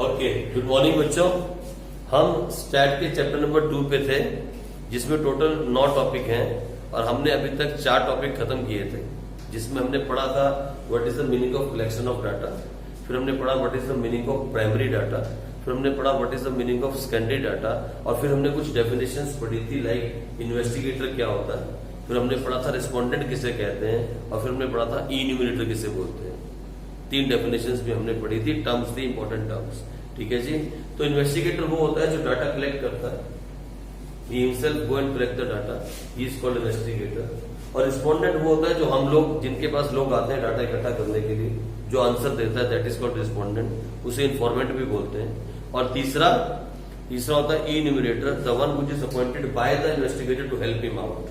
Okay, good morning बच्चों। हम stat के चैप्टर नंबर 2 पे थे, जिसमें टोटल 9 टॉपिक हैं और हमने अभी तक 4 टॉपिक खत्म किए थे, जिसमें हमने पढ़ा था what is the meaning of collection of data, फिर हमने पढ़ा what is the meaning of primary data, फिर हमने पढ़ा what is the meaning of secondary data, और फिर हमने कुछ डेफिनेशंस पढ़ी थी लाइक इन्वेस्टिगेटर क्या होता है, फिर हमने पढ़ा था रिस्पोंडेंट किसे कहते हैं, और फिर हमने पढ़ा था इन्यूमरेटर किसे बोलते हैं। 3 डेफिनेशंस भी हमने पढ़ी थी, टर्म्स थी, इंपॉर्टेंट टर्म्स। ठीक है जी। तो इन्वेस्टिगेटर वो होता है जो डाटा कलेक्ट करता है, he himself go and collect the data, he is called investigator। और रिस्पोंडेंट वो होता है जो हम लोग, जिनके पास लोग आते हैं डाटा इकट्ठा करने के लिए, जो आंसर देता है, दैट इज कॉल्ड रिस्पोंडेंट, उसे इन्फॉर्मेंट भी बोलते हैं। और तीसरा होता है enumerator, the one which is appointed by the investigator to help him out.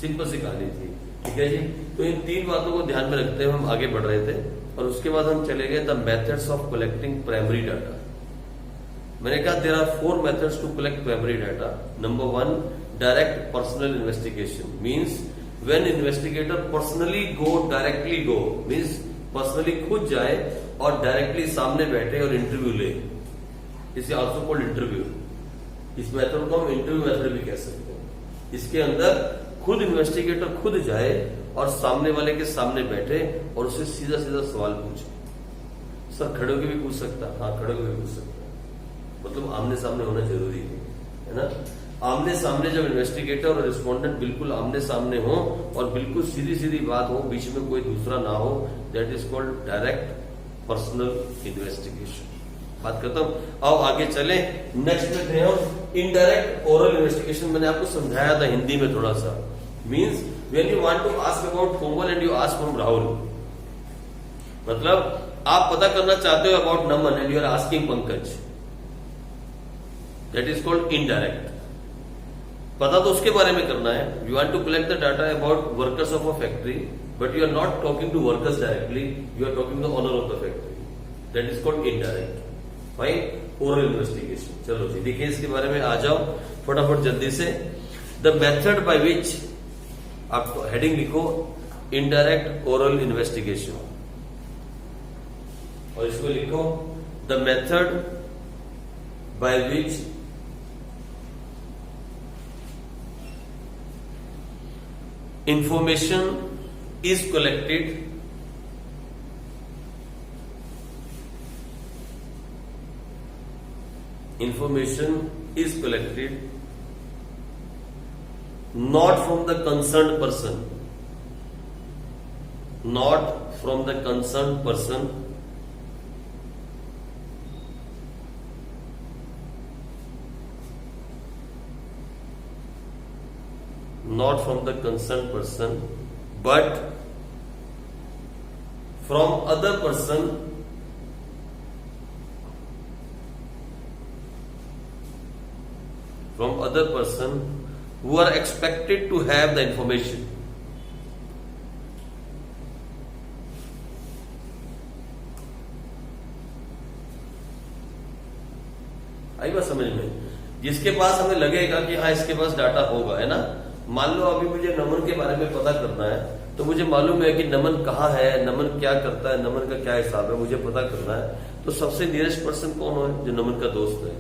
Simple सी कहानी थी। ठीक है जी। तो इन 3 बातों को ध्यान में रखते हुए हम आगे बढ़ रहे थे, और उसके बाद हम चले गए the methods of collecting primary data. मैंने कहा there are 4 methods to collect primary data. Number 1, direct personal investigation, means when investigator personally directly go means personally खुद जाए और डायरेक्टली सामने बैठे और इंटरव्यू ले। इसे आल्सो कॉल्ड इंटरव्यू। इस मेथड को हम इंटरव्यू मेथड भी कह सकते हैं। इसके अंदर खुद इन्वेस्टिगेटर खुद जाए और सामने वाले के सामने बैठे और उससे सीधा सीधा सवाल पूछे। सर खड़े होकर भी पूछ सकता? हाँ, खड़े होकर भी पूछ सकता। मतलब आमने सामने होना जरूरी है ना। आमने सामने जब इन्वेस्टिगेटर और रिस्पोंडेंट बिल्कुल आमने सामने हो और बिल्कुल सीधी सीधी बात हो, बीच में कोई दूसरा ना हो, that is called direct personal investigation. बात करता हूं, आओ आगे चले। नेक्स्ट में थे हम इनडायरेक्ट ओरल इन्वेस्टिगेशन। मैंने आपको समझाया था हिंदी में थोड़ा सा। Means when you want to ask about Komal and you ask from Rahul, मतलब आप पता करना चाहते हो about Naman and you are asking Pankaj, that is called indirect. पता तो उसके बारे में करना है। You want to collect the data about workers of a factory, but you are not talking to workers directly, you are talking the owner of the factory, that is called indirect. Fine, oral investigation. चलो जी, देखिए इसके बारे में आ जाओ फटाफट जल्दी से। The method by which, आप हेडिंग लिखो इनडायरेक्ट ओरल इन्वेस्टिगेशन, और इसको लिखो the method by which information is collected not from the concerned person, not from the concerned person, not from the concerned person, but from other person who are expected to have the information। आई बात समझ में? जिसके पास हमें लगेगा कि हाँ इसके पास data होगा, है ना। मान लो अभी मुझे नमन के बारे में पता करना है, तो मुझे मालूम है कि नमन कहाँ है, नमन क्या करता है, नमन का क्या हिसाब है, मुझे पता करना है। तो सबसे नियरेस्ट पर्सन कौन है? जो नमन का दोस्त है,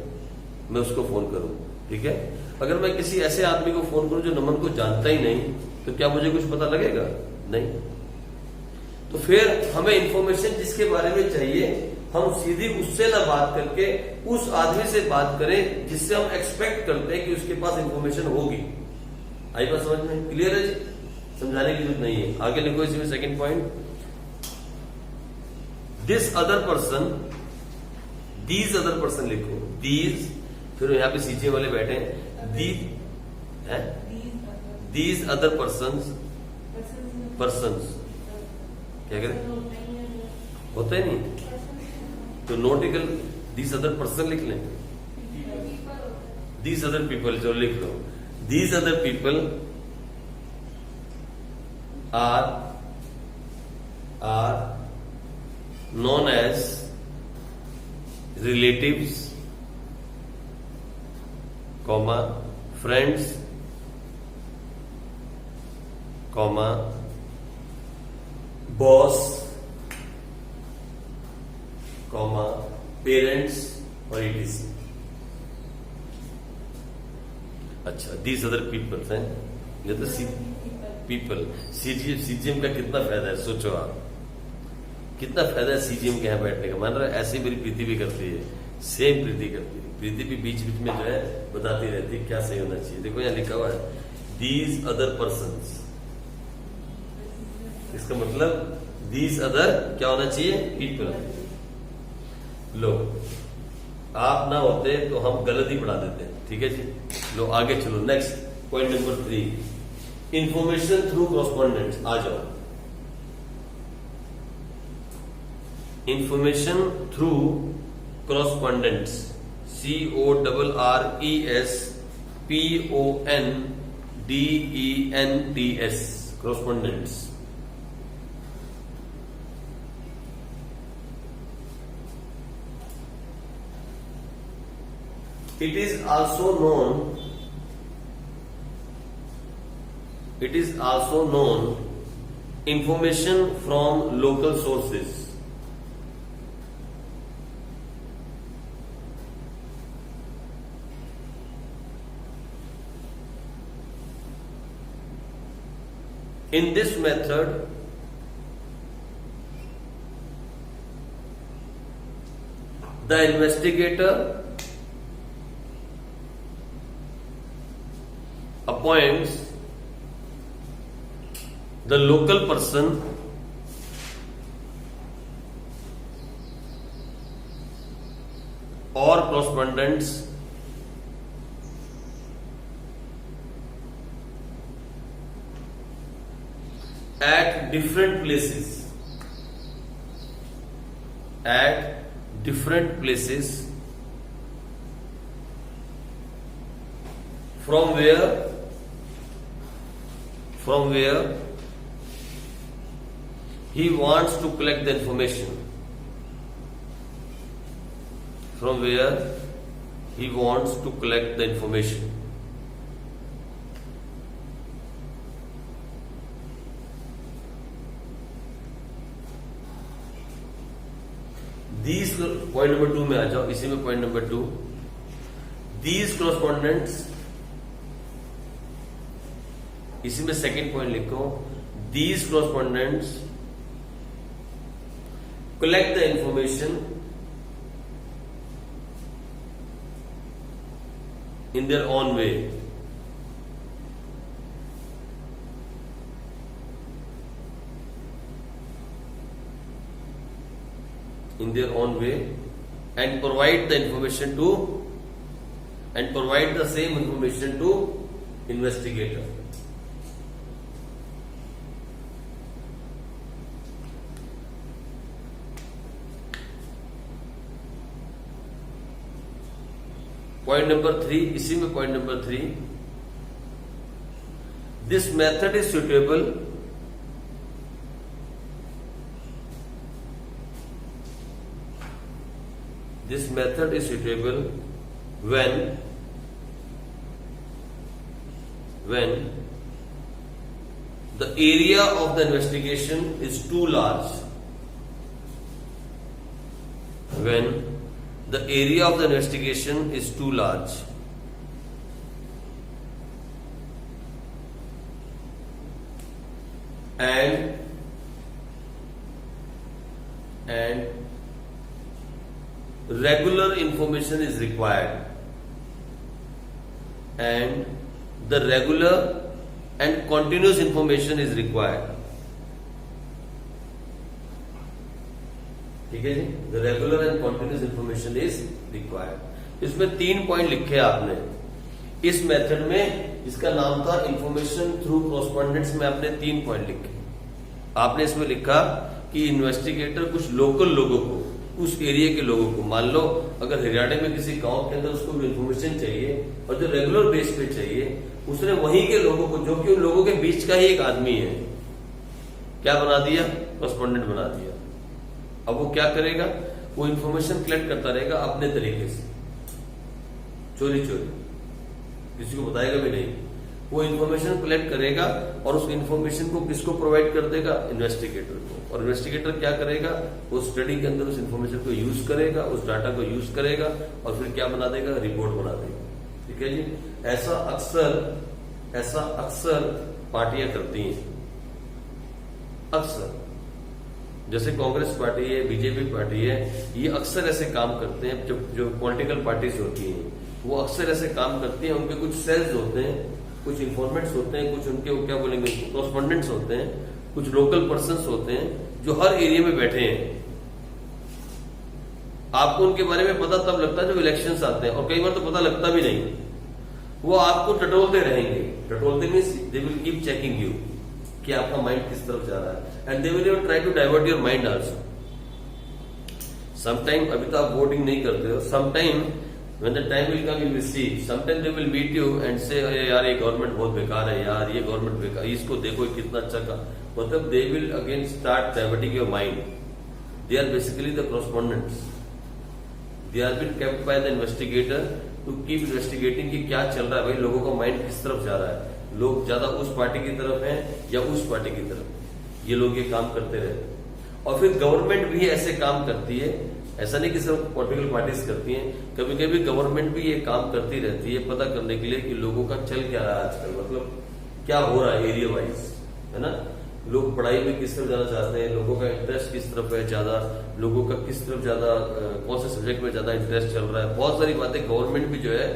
मैं उसको फोन करूं। ठीक है। अगर मैं किसी ऐसे आदमी को फोन करूं जो नमन को जानता ही नहीं, तो क्या मुझे कुछ पता लगेगा? नहीं। तो फिर हमें इंफॉर्मेशन जिसके बारे में चाहिए, हम सीधी उससे ना बात करके उस आदमी से बात करें जिससे हम एक्सपेक्ट करते हैं कि उसके पास इंफॉर्मेशन होगी। आई बात समझ में? क्लियर है जी? समझाने की जरूरत नहीं है। आगे लिखो इसमें second point, this other person, these other person लिखो, दीज, फिर यहाँ पे सीजे वाले बैठे हैं, दीज अदर पर्सन्स क्या करें? होता ही नहीं तो नोटिकल दीज अदर पर्सन लिख लें, दीज अदर पीपल, जो लिख लो, these other people are known as relatives, comma friends, comma boss, comma parents और ETC। अच्छा, दीज अदर पीपल्स हैं, ये तो पीपल। सीजीएम का कितना फायदा है, सोचो आप, कितना फायदा है सीजीएम के यहाँ बैठने का। मान रहा है ऐसे मेरी प्रीति भी करती है, सेम प्रीति करती है। प्रीति भी बीच बीच में जो है बताती रहती है क्या सही होना चाहिए। देखो यहाँ लिखा हुआ है दीज अदर पर्सन्स, इसका मतलब दीज अदर क्या होना चाहिए, पीपल। लो, आप ना होते तो हम गलत ही पढ़ा देते हैं, ठीक है जी। लो आगे चलो, next point number 3, information through correspondents. आ जाओ, information through correspondents, CORRESPONDENTS, correspondents. It is also known information from local sources. In this method, the investigator appoints the local person or correspondents at different places from where he wants to collect the information. From where he wants to collect the information. These, point number 2 में आ जाओ, इसी में point number 2, these correspondents, इसी में second point लिखो, these correspondents collect the information in their own way. In their own way, and provide the information to, and provide the same information to investigator. Point number 3, इसी में point number 3, this method is suitable when the area of the investigation is too large. When the area of the investigation is too large. And regular information is required. And the regular and continuous information is required. ठीक है जी, the regular and continuous information is required. इसमें 3 point लिखे आपने इस method में, इसका नाम था इंफॉर्मेशन थ्रू कॉरस्पॉन्डेंट्स में आपने 3 पॉइंट लिखे। आपने इसमें लिखा कि इन्वेस्टिगेटर कुछ लोकल लोगों को, उस एरिया के लोगों को, मान लो अगर हरियाणा में किसी गांव के अंदर उसको इन्फॉर्मेशन चाहिए और जो रेगुलर बेस पे चाहिए, उसने वहीं के लोगों को, जो कि उन लोगों के बीच का ही एक आदमी है, क्या बना दिया, कॉरस्पॉन्डेंट बना दिया। अब वो क्या करेगा, वो इंफॉर्मेशन कलेक्ट करता रहेगा अपने तरीके से, चोरी चोरी, किसी को बताएगा भी नहीं। वो इन्फॉर्मेशन कलेक्ट करेगा और उस इन्फॉर्मेशन को किसको प्रोवाइड कर देगा, इन्वेस्टिगेटर को। और इन्वेस्टिगेटर क्या करेगा, वो स्टडी के अंदर उस इन्फॉर्मेशन को यूज करेगा, उस डाटा को यूज करेगा और फिर क्या बना देगा, रिपोर्ट बना देगा। ठीक है जी। ऐसा अक्सर पार्टियां करती हैं, अक्सर। जैसे कांग्रेस पार्टी है, बीजेपी पार्टी है, ये अक्सर ऐसे काम करते हैं। जो पॉलिटिकल पार्टीज होती हैं वो अक्सर ऐसे काम करती हैं। उनके कुछ सेल्स होते हैं, कुछ इन्फॉर्मेंट्स होते हैं, कुछ उनके वो क्या बोलेंगे, कॉरेस्पॉन्डेंट्स होते हैं, कुछ लोकल पर्सन्स होते हैं जो हर एरिया में बैठे हैं। आपको उनके बारे में पता तब लगता है जब इलेक्शंस आते हैं, और कई बार तो पता लगता भी नहीं। वो आपको टटोलते रहेंगे। टटोलते means they will keep checking you कि आपका माइंड किस तरफ जा रहा है, and they will try to divert your mind also. Sometime, अभी तो आप वोटिंग नहीं करते हो, sometime when the time will come you will see, sometimes they will meet you and say अरे यार ये गवर्नमेंट बहुत बेकार है यार, ये गवर्नमेंट बेकार, इसको देखो कितना अच्छा का, मतलब they will again start diverting your mind. They are basically the correspondents. They are been kept by the investigator to keep investigating कि क्या चल रहा है भाई, लोगों का माइंड किस तरफ जा रहा है, लोग ज्यादा उस पार्टी की तरफ है या उस पार्टी की तरफ, ये लोग ये काम करते रहते। और फिर गवर्नमेंट भी ऐसे काम करती है, ऐसा नहीं कि सिर्फ पॉलिटिकल पार्टीज करती हैं, कभी कभी गवर्नमेंट भी ये काम करती रहती है पता करने के लिए कि लोगों का चल क्या रहा है आजकल, मतलब क्या हो रहा है एरिया वाइज, है ना। लोग पढ़ाई में किस तरफ जाना चाहते हैं, लोगों का इंटरेस्ट किस तरफ है ज्यादा, लोगों का किस तरफ ज्यादा, कौन से सब्जेक्ट में ज्यादा इंटरेस्ट चल रहा है। बहुत सारी बातें गवर्नमेंट भी जो है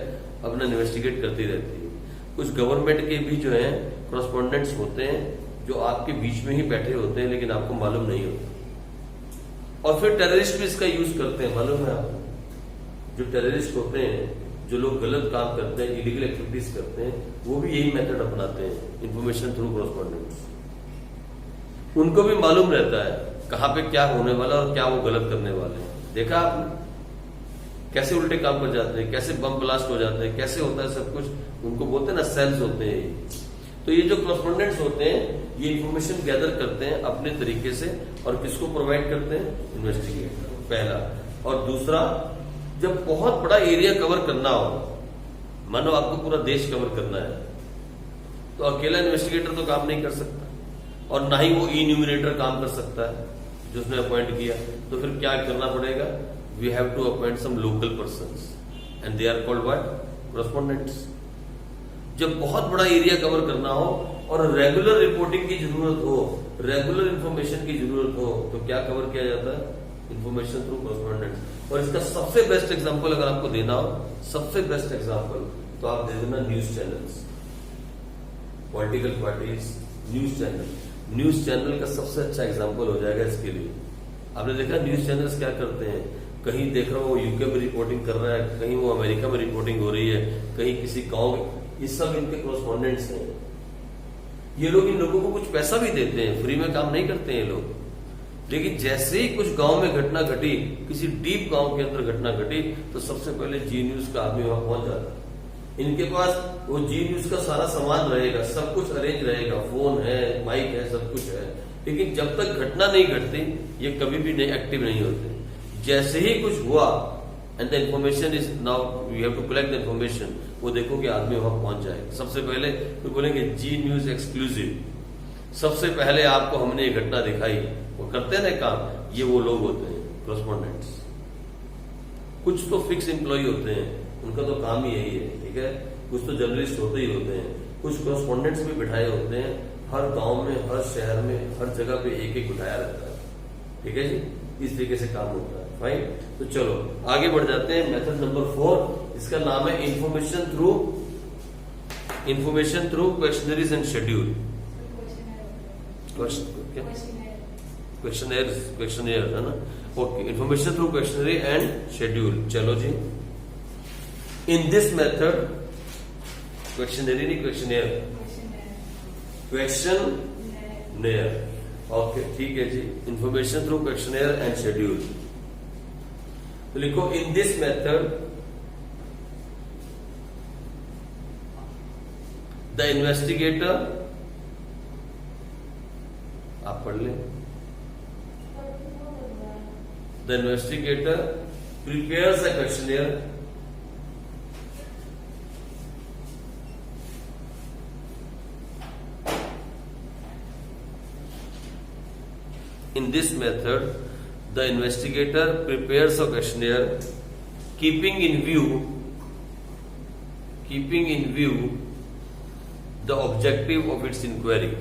अपना इन्वेस्टिगेट करती रहती है। कुछ गवर्नमेंट के भी जो है कॉरेस्पॉन्डेंट्स होते हैं जो आपके बीच में ही बैठे होते हैं लेकिन आपको मालूम नहीं होता। और फिर टेररिस्ट भी इसका यूज करते हैं, मालूम है आपको। जो टेररिस्ट होते हैं, जो लोग गलत काम करते हैं, इलीगल एक्टिविटीज करते हैं, वो भी यही मेथड अपनाते हैं, इंफॉर्मेशन थ्रू कॉरेस्पॉन्डेंट्स। उनको भी मालूम रहता है कहां पे क्या होने वाला और क्या वो गलत करने वाले हैं। देखा आपने कैसे उल्टे काम कर जाते हैं, कैसे बम ब्लास्ट हो जाते हैं, कैसे होता है सब कुछ। उनको बोलते हैं ना सेल्स होते हैं। तो ये जो कॉरेस्पॉन्डेंट्स होते हैं ये इंफॉर्मेशन गैदर करते हैं अपने तरीके से और किसको प्रोवाइड करते हैं, इन्वेस्टिगेटर, पहला। और दूसरा, जब बहुत बड़ा एरिया कवर करना हो, मानो आपको पूरा देश कवर करना है, तो अकेला इन्वेस्टिगेटर तो काम नहीं कर सकता और ना ही वो इन्यूमिनेटर काम कर सकता है जो उसने अपॉइंट किया। तो फिर क्या करना पड़ेगा, we have to appoint some local persons and they are called what, correspondents. जब बहुत बड़ा एरिया कवर करना हो और रेगुलर रिपोर्टिंग की जरूरत हो, रेगुलर इंफॉर्मेशन की जरूरत हो, तो क्या कवर किया जाता है, इंफॉर्मेशन थ्रू कॉरेस्पॉन्डेंट्स। और इसका सबसे बेस्ट एग्जांपल अगर आपको देना हो, सबसे बेस्ट एग्जांपल तो आप दे देना news channels, political parties, news channel. News channel का सबसे अच्छा एग्जांपल हो जाएगा इसके लिए। आपने देखा न्यूज चैनल्स क्या करते हैं, कहीं देख रहा हो वो यूके में रिपोर्टिंग कर रहा है, कहीं वो अमेरिका में रिपोर्टिंग हो रही है, कहीं किसी गांव में, ये सब इनके कॉरेस्पॉन्डेंट्स हैं। ये लोग इन लोगों को कुछ पैसा भी देते हैं, फ्री में काम नहीं करते हैं ये लोग। लेकिन जैसे ही कुछ गांव में घटना घटी, किसी डीप गांव के अंदर घटना घटी, तो सबसे पहले जी न्यूज का आदमी वहां पहुंच जाता है। इनके पास वो जी न्यूज का सारा सामान रहेगा, सब कुछ अरेंज रहेगा, फोन है, माइक है, सब कुछ है। लेकिन जब तक घटना नहीं घटती ये कभी भी नहीं एक्टिव नहीं होते। जैसे ही कुछ हुआ and the information is now we have to collect the information, वो देखो कि आदमी वहां पहुंच जाए। सबसे पहले तो बोलेंगे जी न्यूज एक्सक्लूसिव, सबसे पहले आपको हमने ये घटना दिखाई। वो करते हैं ना काम, ये वो लोग होते हैं कॉरेस्पॉन्डेंट्स। कुछ तो फिक्स एम्प्लॉय होते हैं, उनका तो काम ही यही है, ठीक है। कुछ तो जर्नलिस्ट होते ही होते हैं, कुछ कॉरेस्पॉन्डेंट्स भी बिठाए होते हैं। हर गांव में, हर शहर में, हर जगह पे एक एक बिठाया रहता है, ठीक है जी। इस तरीके से काम होता है। फाइन, तो चलो आगे बढ़ जाते हैं। मेथड नंबर 4, इसका नाम है information through questionnaires and schedule. Questionnaire है ना, okay. Information through questionnaire and schedule. चलो जी, इन दिस मेथड, क्वेश्चनरी नहीं क्वेश्चनर, क्वेश्चनर, ओके ठीक है जी। Information through questionnaire and schedule. तो लिखो in this method the investigator, आप पढ़ लें, the investigator prepares a questionnaire In this method, the investigator prepares a questionnaire keeping in view the objective of its inquiry.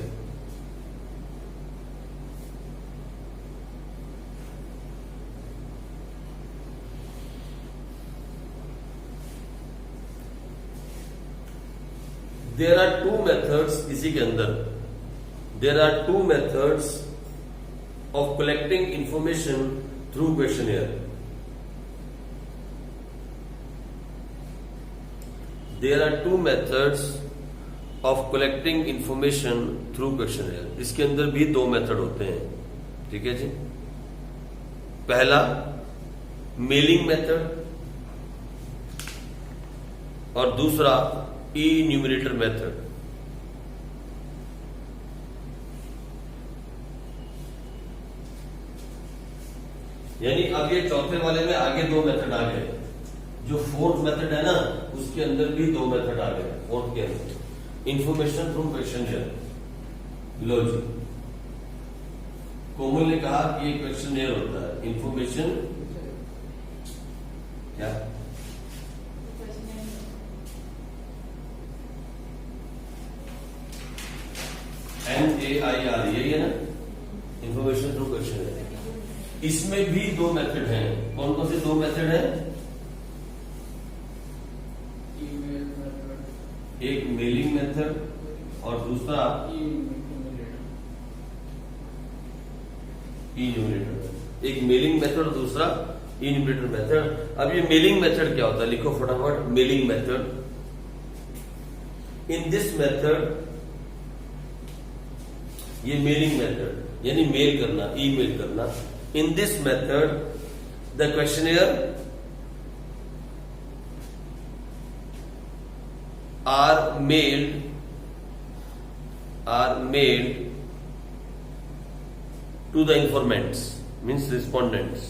There are two methods इसी के अंदर there are two methods of collecting information through questionnaire. There are two methods of collecting information through questionnaire. इसके अंदर भी दो method होते हैं, ठीक है जी. पहला मेलिंग मेथड और दूसरा ई-न्यूमरेटर मेथड. यानी अब ये चौथे वाले में आगे दो मेथड आ गए. जो फोर्थ मेथड है ना, उसके अंदर भी दो मेथड आ गए. फोर्थ के अंदर इंफॉर्मेशन थ्रू क्वेश्चनियर. लो जी, कोमल ने कहा कि ये क्वेश्चनियर होता है. इंफॉर्मेशन क्या NAIR, यही है ना, इंफॉर्मेशन थ्रू क्वेश्चनियर. इसमें भी दो मेथड हैं. कौन कौन से दो मेथड हैं? एक मेलिंग मेथड और दूसरा ई-न्यूमरेटर. एक मेलिंग मेथड और दूसरा ई-न्यूमरेटर मेथड. अब ये मेलिंग मेथड क्या होता है, लिखो फटाफट. Mailing method, in this method, ये मेलिंग मेथड यानी मेल करना, ईमेल करना. In this method, the questionnaire are mailed to the informants, means respondents.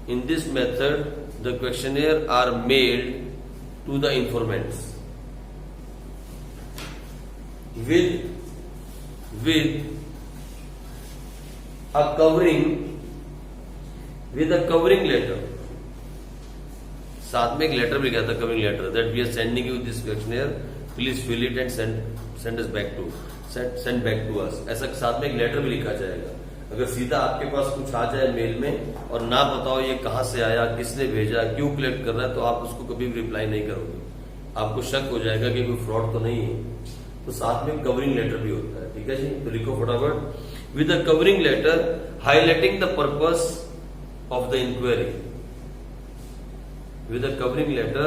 In this method, the questionnaire are mailed to the informants with a covering letter. साथ में एक letter भी लिखा था, covering letter, that we are sending you this questionnaire, please fill it and send back to us. ऐसा साथ में एक लेटर भी लिखा जाएगा. अगर सीधा आपके पास कुछ आ जाए मेल में और ना बताओ ये कहां से आया, किसने भेजा, क्यों कलेक्ट कर रहा है, तो आप उसको कभी भी रिप्लाई नहीं करोगे. आपको शक हो जाएगा कि कोई फ्रॉड तो नहीं है. तो साथ में कवरिंग लेटर भी होता है, ठीक है जी. तो लिखो फटाफट. With a covering letter highlighting the purpose of the inquiry. With a covering letter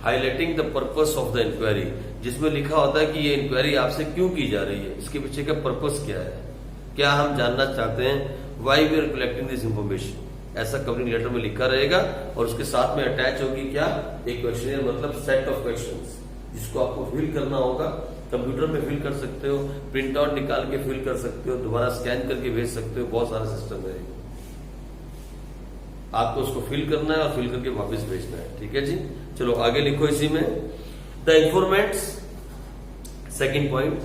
highlighting the purpose of the inquiry, जिसमें लिखा होता है कि ये इंक्वायरी आपसे क्यों की जा रही है, इसके पीछे का पर्पस क्या है, क्या हम जानना चाहते हैं, why we are collecting this information. ऐसा कवरिंग लेटर में लिखा रहेगा और उसके साथ में अटैच होगी क्या, एक क्वेश्चनियर, मतलब सेट ऑफ क्वेश्चंस, जिसको आपको फिल करना होगा. कंप्यूटर में फिल कर सकते हो, प्रिंट आउट निकाल के फिल कर सकते हो, दोबारा स्कैन करके भेज सकते हो. बहुत सारा सिस्टम है. आपको उसको फिल करना है और फिल करके वापस भेजना है, ठीक है जी. चलो आगे लिखो इसी में. The informants, second point,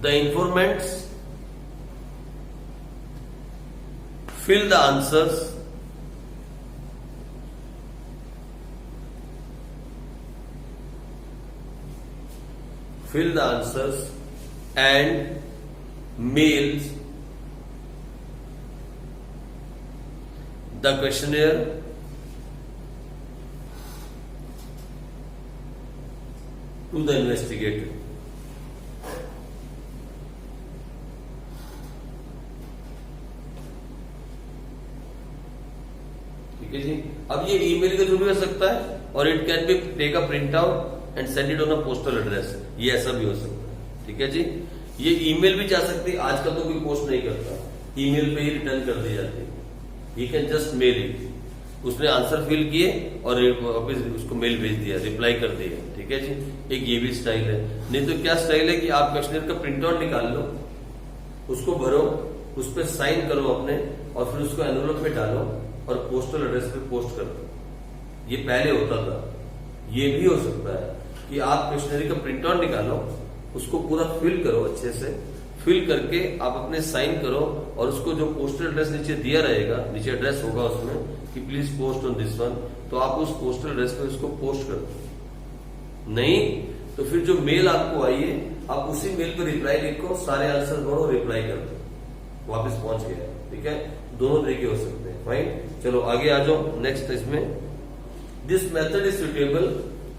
the informants fill the answers and mails the questionnaire to the investigator. ठीक है जी. अब ये ईमेल के थ्रू भी हो सकता है और it can be take a print out and send it on a postal address. ये ऐसा भी हो सकता है, ठीक है जी. ये ईमेल भी जा सकती है. आजकल तो कोई पोस्ट नहीं करता, ईमेल पे ही रिटर्न कर दी जाती है. You can just mail it. उसने आंसर फिल किए और वापस उसको मेल भेज दिया, रिप्लाई कर दिया, ठीक है जी. एक ये भी स्टाइल है. नहीं तो क्या स्टाइल है कि आप क्वेश्चनियर का प्रिंट आउट निकाल लो, उसको भरो, उस पर साइन करो अपने और फिर उसको एनवलप में डालो और पोस्टल एड्रेस पे पोस्ट कर दो. ये पहले होता था. ये भी हो सकता है कि आप क्वेश्चनरी का प्रिंट आउट निकालो, उसको पूरा फिल करो अच्छे से, फिल करके आप अपने साइन करो और उसको जो पोस्टल एड्रेस नीचे दिया रहेगा, नीचे एड्रेस होगा उसमें कि please post on this one, तो आप उस पोस्टल एड्रेस पे उसको पोस्ट कर दो। नहीं तो फिर जो मेल आपको आई है आप उसी मेल पे रिप्लाई लिखो, सारे आंसर पढ़ो, रिप्लाई कर दो, वापस पहुंच गया। ठीक है, दोनों तरीके हो सकते हैं। फाइन, चलो आगे आ जाओ नेक्स्ट इसमें। This method is suitable,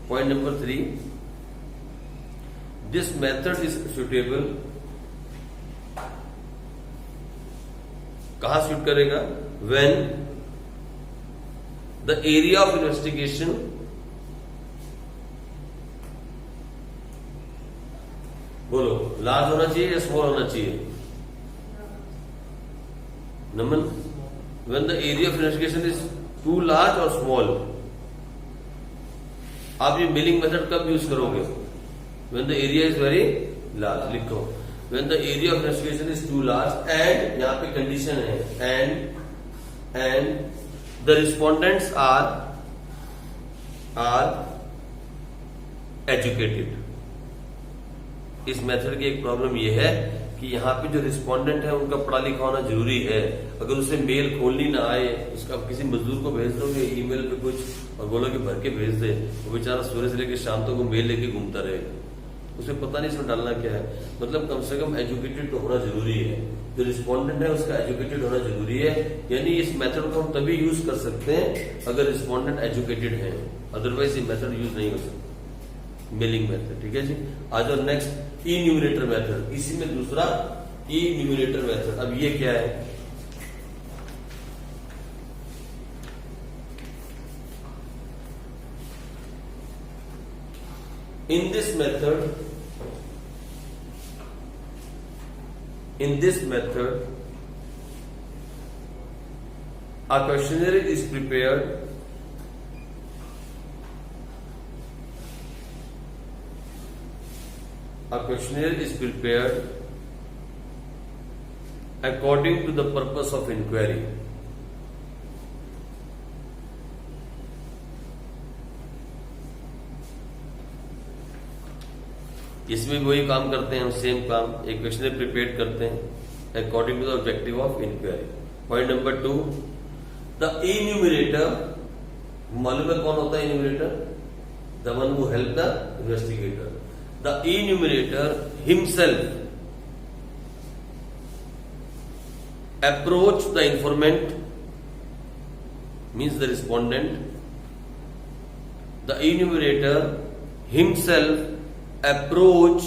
point number 3, this method is suitable, कहां सूट करेगा? When the area of investigation बोलो लार्ज होना चाहिए या स्मॉल होना चाहिए? Naman, when the area of investigation is too large और स्मॉल। आप ये मेलिंग मेथड कब यूज करोगे? When the area is very large, लिखो when the area of investigation is too large and, यहां पे कंडीशन है and the respondents are educated. इस मेथड की एक प्रॉब्लम यह है कि यहाँ पे जो रिस्पोंडेंट है उनका पढ़ा लिखा होना जरूरी है। अगर उसे मेल खोलनी ना आए, उसका किसी मजदूर को भेज दोगे ईमेल पे कुछ और बोलो कि भर के भेज दे, वो बेचारा सुबह से लेकर शाम तक वो मेल लेके घूमता रहेगा, उसे पता नहीं इसमें डालना क्या है। मतलब कम से कम एजुकेटेड तो होना जरूरी है, जो रिस्पोंडेंट है उसका एजुकेटेड होना जरूरी है। यानी इस मेथड को हम तभी यूज कर सकते हैं अगर रिस्पोंडेंट एजुकेटेड है, अदरवाइज ये मेथड यूज नहीं हो सकता, मेलिंग मेथड। ठीक है जी, आ जाओ नेक्स्ट, ई न्यूमरेटर मेथड, इसी में दूसरा ई न्यूमरेटर मेथड। अब ये क्या है? in this method a questionnaire is prepared according to the purpose of inquiry। इसमें भी वही काम करते हैं हम, सेम काम, एक क्वेश्चन प्रिपेयर करते हैं according to the objective of inquiry. Point number 2, the enumerator, मालूम है कौन होता है enumerator? The one who help the investigator. The enumerator himself approach the informant, means the respondent. The enumerator himself approach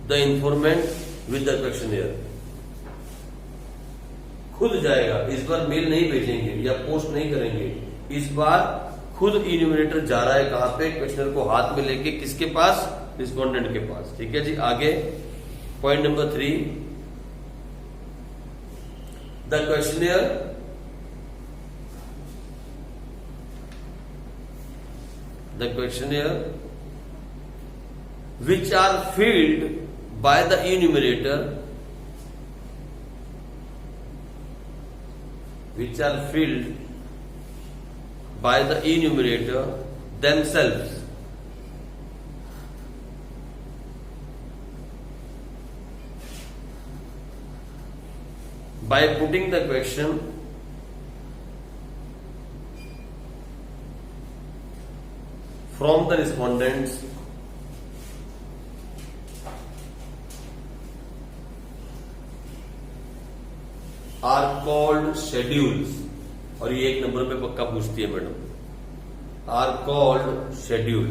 the informant with the questionnaire। खुद जाएगा, इस बार mail नहीं भेजेंगे या पोस्ट नहीं करेंगे, इस बार खुद इन्यूमरेटर जा रहा है कहां पे? क्वेश्चनर को हाथ में लेके, किसके पास? रिस्पोंडेंट के पास। ठीक है जी, आगे point number 3, the questionnaire which are filled by the enumerator themselves by putting the question from the respondents are called schedules। और ये एक नंबर पे पक्का पूछती है madam, are called schedule.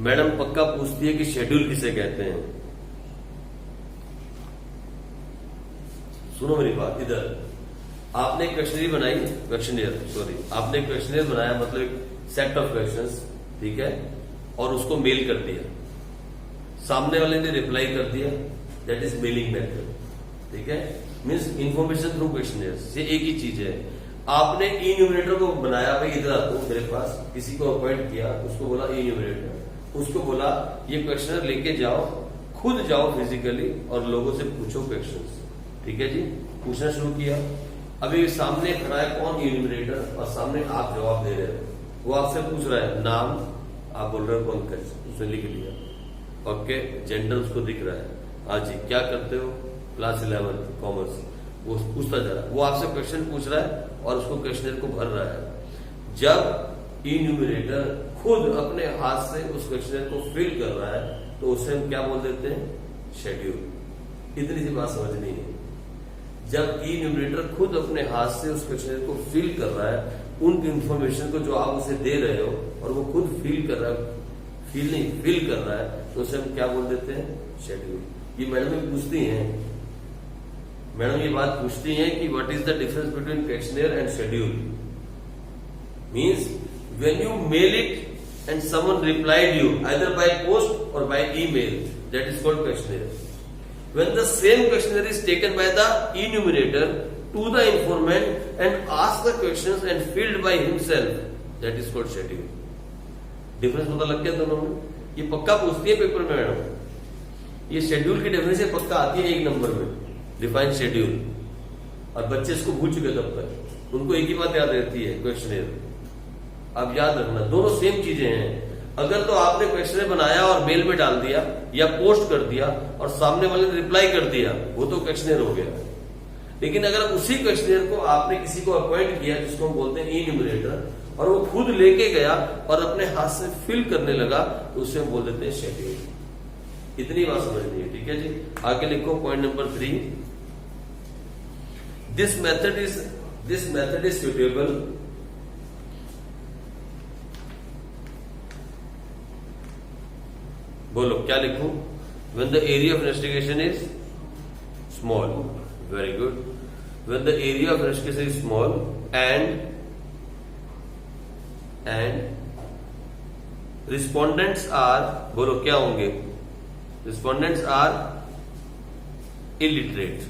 Madam पक्का पूछती है कि शेड्यूल किसे कहते हैं। सुनो मेरी बात, इधर आपने एक क्वेश्चनरी बनाई, आपने एक क्वेश्चनरी बनाया, मतलब एक सेट ऑफ क्वेश्चंस, ठीक है, और उसको मेल कर दिया, सामने वाले ने रिप्लाई कर दिया, दैट इज मेलिंग मेथड। ठीक है, मीन्स इंफॉर्मेशन थ्रू क्वेश्चनर्स, ये एक ही चीज है। आपने इन्यूमरेटर को बनाया, भाई इधर आओ मेरे पास, किसी को अपॉइंट किया, उसको बोला इन्यूमरेटर, उसको बोला ये क्वेश्चनर लेके जाओ, खुद जाओ फिजिकली और लोगों से पूछो क्वेश्चंस। ठीक है जी, पूछना शुरू किया। अभी सामने खड़ा है कौन? इन्यूमरेटर, और सामने आप जवाब दे रहे हो। वो आपसे पूछ रहा है नाम, आप बोल रहे हो पंकज, उसने लिख लिया, ओके, जेंडर उसको दिख रहा है, हाँ जी, क्या करते हो, क्लास 11 कॉमर्स, वो पूछता जा रहा है, वो आपसे क्वेश्चन पूछ रहा है और उसको क्वेश्चनर को भर रहा है। जब इन्यूमरेटर खुद अपने हाथ से उस क्वेश्चनर को फिल कर रहा है तो उसे हम क्या बोल देते हैं, शेड्यूल। इतनी सी बात समझनी है। जब इन्यूमरेटर खुद अपने हाथ से उस क्वेश्चनर को फिल कर रहा है, उन इंफॉर्मेशन को जो आप उसे दे रहे हो और वो खुद फिल कर रहा है, फिल कर रहा है, तो उसे हम क्या बोल देते हैं, शेड्यूल। ये मैडम पूछती हैं, मैडम ये बात पूछती हैं कि what is the difference between questionnaire and schedule. Means when you mail it and someone replied you either by post और by email, that is called questionnaire. When the same questionnaire is taken by the enumerator to the informant and ask the questions and filled by himself, that is called schedule. Difference पता लग गया दोनों में? ये पक्का पूछती है paper में मैडम, ये शेड्यूल की डेफिनेशन पक्का आती है 1 नंबर में, डिफाइन शेड्यूल। और बच्चे इसको भूल चुके तब तक, उनको एक ही बात याद रहती है, क्वेश्चनर। अब याद रखना दोनों सेम चीजें हैं। अगर तो आपने क्वेश्चनर बनाया और मेल में डाल दिया या पोस्ट कर दिया और सामने वाले ने रिप्लाई कर दिया, वो तो क्वेश्चनर हो गया। लेकिन अगर उसी क्वेश्चनर को आपने किसी को अपॉइंट किया, जिसको हम बोलते हैं इन्यूमरेटर, और वो खुद लेके गया और अपने हाथ से फिल करने लगा, तो उसे हम बोल देते हैं शेड्यूल। इतनी बात समझनी है, ठीक है जी। आगे लिखो point number 3, this method is suitable बोलो क्या लिखूं, when the area of investigation is small, very good, when the area of investigation is small and respondents are, बोलो क्या होंगे, respondents are illiterate,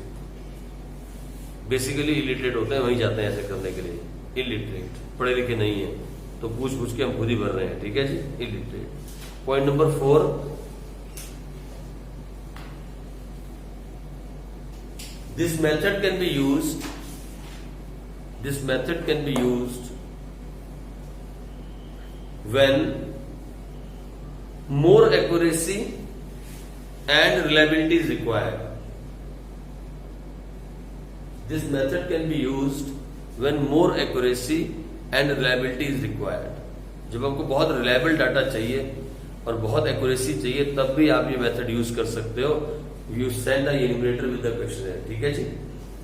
basically illiterate होते हैं, वहीं जाते हैं ऐसे करने के लिए, illiterate, पढ़े लिखे नहीं है, तो पूछ के हम खुद ही भर रहे हैं, ठीक है जी, illiterate। Point number 4, This method can be used when more accuracy and reliability is required. This method can be used when more accuracy and reliability is required. जब आपको बहुत रिलायबल डाटा चाहिए और बहुत एक्यूरेसी चाहिए, तब भी आप ये मेथड यूज कर सकते हो। You send the enumerator with the questionnaire, ठीक है जी,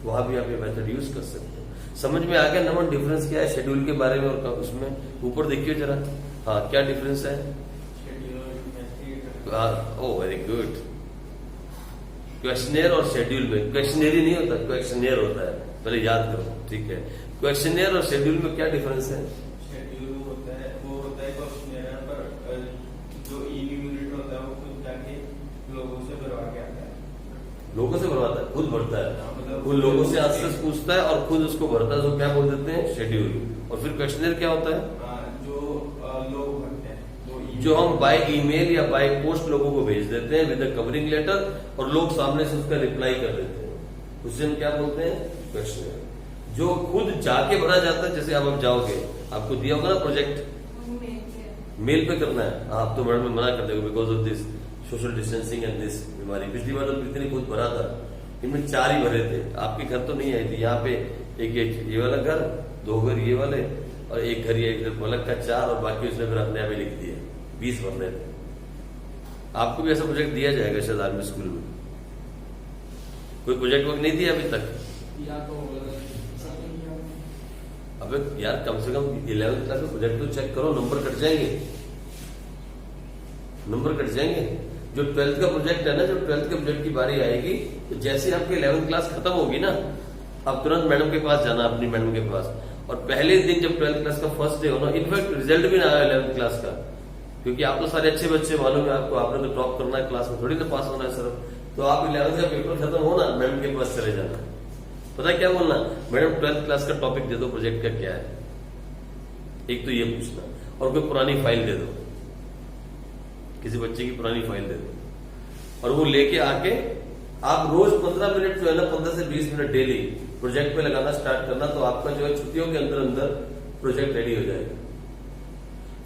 वहां भी आप ये मेथड यूज कर सकते हो। समझ में आ गया नंबर डिफरेंस क्या है शेड्यूल के बारे में और उसमें? ऊपर देखिए जरा, हाँ क्या डिफरेंस है? ओ वेरी गुड। क्वेश्चनर और शेड्यूल में क्वेश्चनरी नहीं होता, क्वेश्चनर होता है, पहले याद करो, ठीक है। क्वेश्चनर और शेड्यूल में क्या डिफरेंस है? शेड्यूल होता है, वो होता है क्वेश्चनर, पर जो इन्यूमरेटर होता है वो खुद जाके लोगों से भरवा के आता है। लोगों से भरवाता है, खुद भरता है, वो लोगों से आंसर्स पूछता है और खुद उसको भरता है, तो क्या बोल देते हैं? शेड्यूल। और फिर क्वेश्चनर क्या होता है? जो लोग भरते हैं, जो हम बाय ईमेल या बाय पोस्ट लोगों को भेज देते हैं विद कवरिंग लेटर, और लोग सामने से उसका रिप्लाई कर देते हैं, उसे हम क्या बोलते हैं? क्वेश्चनर। जो खुद जाके भरा जाता है, जैसे अब आप जाओगे, आपको दिया होगा ना प्रोजेक्ट, मेल पे करना है, आप तो मैडम मना कर देगा because of this social distancing and this बीमारी। पिछली बार तो कितनी खुद भरा था, इनमें 4 ही भरे थे, आपके घर तो नहीं आई थी। यहाँ पे एक ये वाला घर, 2 घर ये वाले, और एक घर ये पलक का 4, और बाकी उसने फिर अपने आप ही लिख दिया, 20 भरने थे। आपको भी ऐसा प्रोजेक्ट दिया जाएगा शायद आर्मी स्कूल में। कोई प्रोजेक्ट वर्क नहीं दिया अभी तक? अबे यार कम से कम 11th क्लास में प्रोजेक्ट तो चेक करो, नंबर कट जाएंगे, नंबर कट जाएंगे। जो 12th का प्रोजेक्ट है ना, जब 12th के प्रोजेक्ट की बारी आएगी, तो जैसे आपकी 11th क्लास खत्म होगी ना, आप तुरंत मैडम के पास जाना, अपनी मैडम के पास, और पहले दिन जब 12th क्लास का फर्स्ट डे हो ना, इनफैक्ट रिजल्ट भी ना आया 11th क्लास का, क्योंकि आप तो सारे अच्छे बच्चे, मालूम है आपको, आपने तो टॉप करना है क्लास में, थोड़ी ना पास होना है सिर्फ। तो आप 11th का पेपर खत्म हो ना, मैडम के पास चले जाना, पता क्या बोलना, मैडम 12th क्लास का टॉपिक दे दो, प्रोजेक्ट का क्या है, एक तो ये पूछना, और कोई पुरानी फाइल दे दो, किसी बच्चे की पुरानी फाइल दे दो, और वो लेके आके आप रोज 15 मिनट जो है ना, 15 से 20 मिनट डेली प्रोजेक्ट पे लगाना स्टार्ट करना, तो आपका जो है छुट्टियों के अंदर अंदर प्रोजेक्ट रेडी हो जाएगा।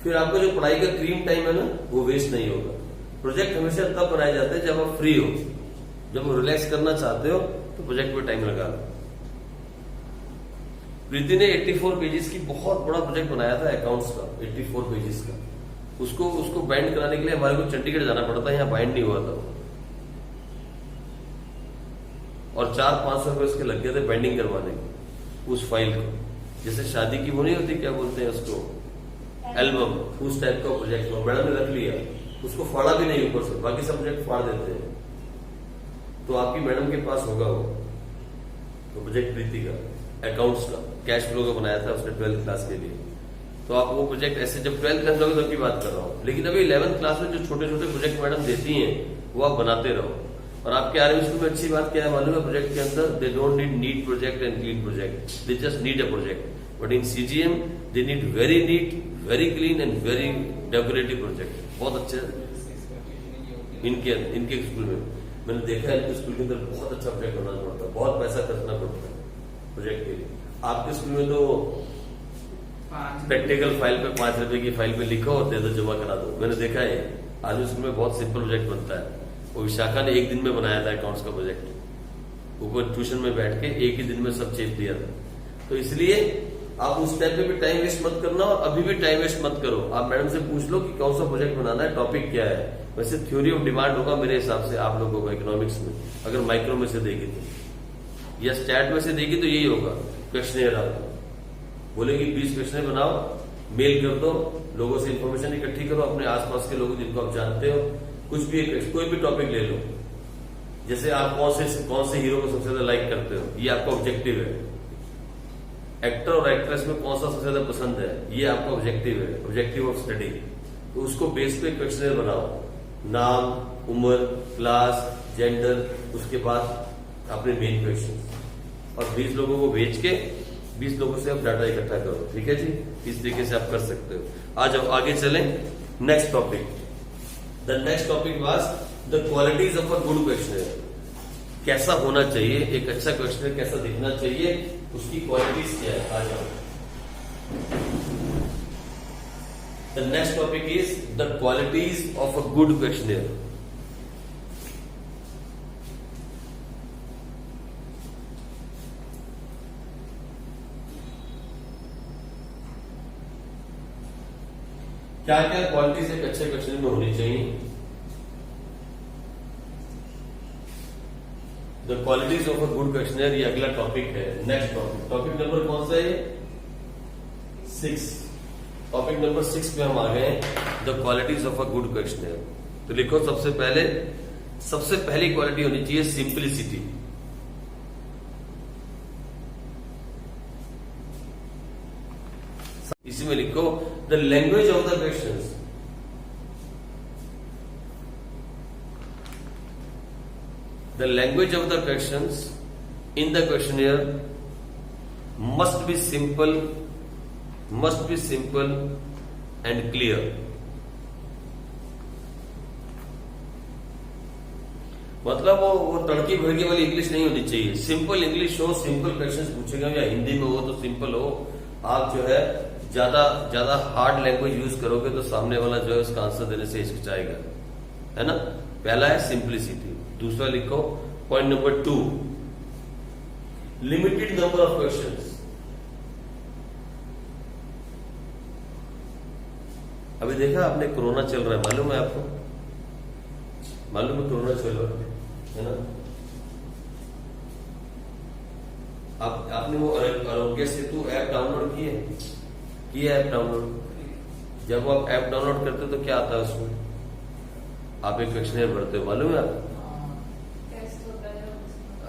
फिर आपका जो पढ़ाई का क्रीम टाइम है ना, वो वेस्ट नहीं होगा। प्रोजेक्ट हमेशा तब बनाए जाते हैं जब आप फ्री हो, जब रिलैक्स करना चाहते हो तो प्रोजेक्ट में टाइम लगा लो। प्रीति ने 84 पेजेस की बहुत बड़ा प्रोजेक्ट बनाया था अकाउंट्स का, 84 पेजेस का। उसको बाइंड कराने के लिए हमारे को चंडीगढ़ जाना पड़ता है, यहाँ बाइंड नहीं हुआ था और 400-500 रुपए उसके लग गए थे बाइंडिंग करवाने के उस फाइल को। जैसे शादी की वो नहीं होती, क्या बोलते हैं उसको, एल्बम, उस टाइप का प्रोजेक्ट हो। मैडम ने रख लिया, उसको फाड़ा भी नहीं ऊपर से, बाकी सब प्रोजेक्ट फाड़ देते हैं। तो आपकी मैडम के पास होगा वो तो प्रोजेक्ट प्रीति का अकाउंट्स का कैश फ्लो का बनाया था उसने 12th क्लास के लिए। तो आप वो प्रोजेक्ट ऐसे जब 12th क्लास लोगे तब की बात कर रहा हूँ, लेकिन अभी 11th क्लास में जो छोटे छोटे प्रोजेक्ट मैडम देती हैं वो आप बनाते रहो। और आपके आर्मी स्कूल में अच्छी बात क्या है मालूम है, प्रोजेक्ट के अंदर they don't need neat project and clean project, they just need a project. But in CGM they need very neat, very clean and very decorative project. बहुत अच्छे इनके स्कूल में मैंने देखा है, इनके स्कूल के अंदर बहुत अच्छा प्रोजेक्ट बनाना पड़ता है, बहुत पैसा खर्चना पड़ता है प्रोजेक्ट के लिए। आपके स्कूल में तो प्रैक्टिकल फाइल पे 5 रुपए की फाइल पे लिखो और दे दो, जमा करा दो। मैंने देखा है आर्मी स्कूल में बहुत सिंपल प्रोजेक्ट बनता है। वो विशाखा ने 1 दिन में बनाया था अकाउंट्स का प्रोजेक्ट, ऊपर ट्यूशन में बैठ के 1 ही दिन में सब चेप दिया था। तो इसलिए आप उस टाइम पे भी टाइम वेस्ट मत करना और अभी भी टाइम वेस्ट मत करो। आप मैडम से पूछ लो कि कौन सा प्रोजेक्ट बनाना है, टॉपिक क्या है। वैसे थ्योरी ऑफ डिमांड होगा मेरे हिसाब से आप लोगों को इकोनॉमिक्स में, अगर माइक्रो में से देगी तो, या स्टैट में से देगी तो यही होगा। क्वेश्चनियर आपको बोलेगी 20 क्वेश्चन बनाओ, मेल कर दो, लोगों से इंफॉर्मेशन इकट्ठी करो, अपने आसपास के लोगों जिनको आप जानते हो, कुछ भी कोई भी टॉपिक ले लो। जैसे आप कौन से हीरो को सबसे ज्यादा लाइक करते हो, ये आपका ऑब्जेक्टिव है। एक्टर और एक्ट्रेस में कौन सा सबसे ज्यादा पसंद है, ये आपका ऑब्जेक्टिव है, ऑब्जेक्टिव ऑफ स्टडी। तो उसको बेस पे क्वेश्चनर बनाओ, नाम, उम्र, क्लास, जेंडर, उसके बाद अपने मेन क्वेश्चन, और 20 लोगों को भेज के 20 लोगों से आप डाटा इकट्ठा करो। ठीक है जी, इस तरीके से आप कर सकते हो। आ जाओ आगे चलें। Next topic, the next topic was the qualities of a good questionnaire. कैसा होना चाहिए एक अच्छा क्वेश्चनर, कैसा दिखना चाहिए, उसकी क्वालिटीज क्या है। आ जाओ, the next topic is the qualities of a good questionnaire. क्या क्या क्वालिटीज एक अच्छे क्वेश्चन में होनी चाहिए। The qualities of a good questionnaire, ये अगला टॉपिक है। नेक्स्ट टॉपिक नंबर कौन सा है, 6। टॉपिक नंबर 6 पे हम आ गए, the qualities of a good questionnaire. तो लिखो, सबसे पहली क्वालिटी होनी चाहिए सिंपलिसिटी। इसी में लिखो the language of the questions. The language of the questions in the questionnaire must be simple and clear. मतलब वो तड़की भड़की वाली इंग्लिश नहीं होनी चाहिए। सिंपल इंग्लिश हो, सिंपल क्वेश्चंस पूछेगा, या हिंदी में हो तो सिंपल हो। आप जो है ज्यादा हार्ड लैंग्वेज यूज करोगे तो सामने वाला जो है उसका आंसर देने से हिचकिचाएगा, है ना। पहला है सिंप्लिसिटी। दूसरा लिखो point number 2, limited number of questions. अभी देखा आपने, कोरोना चल रहा है, मालूम है आपको, मालूम है कोरोना चल रहा है ना। आपने वो आरोग्य सेतु ऐप डाउनलोड किया ऐप डाउनलोड। जब आप ऐप डाउनलोड करते हो तो क्या आता है उसमें, आप एक क्वेश्चनर भरते हो, मालूम है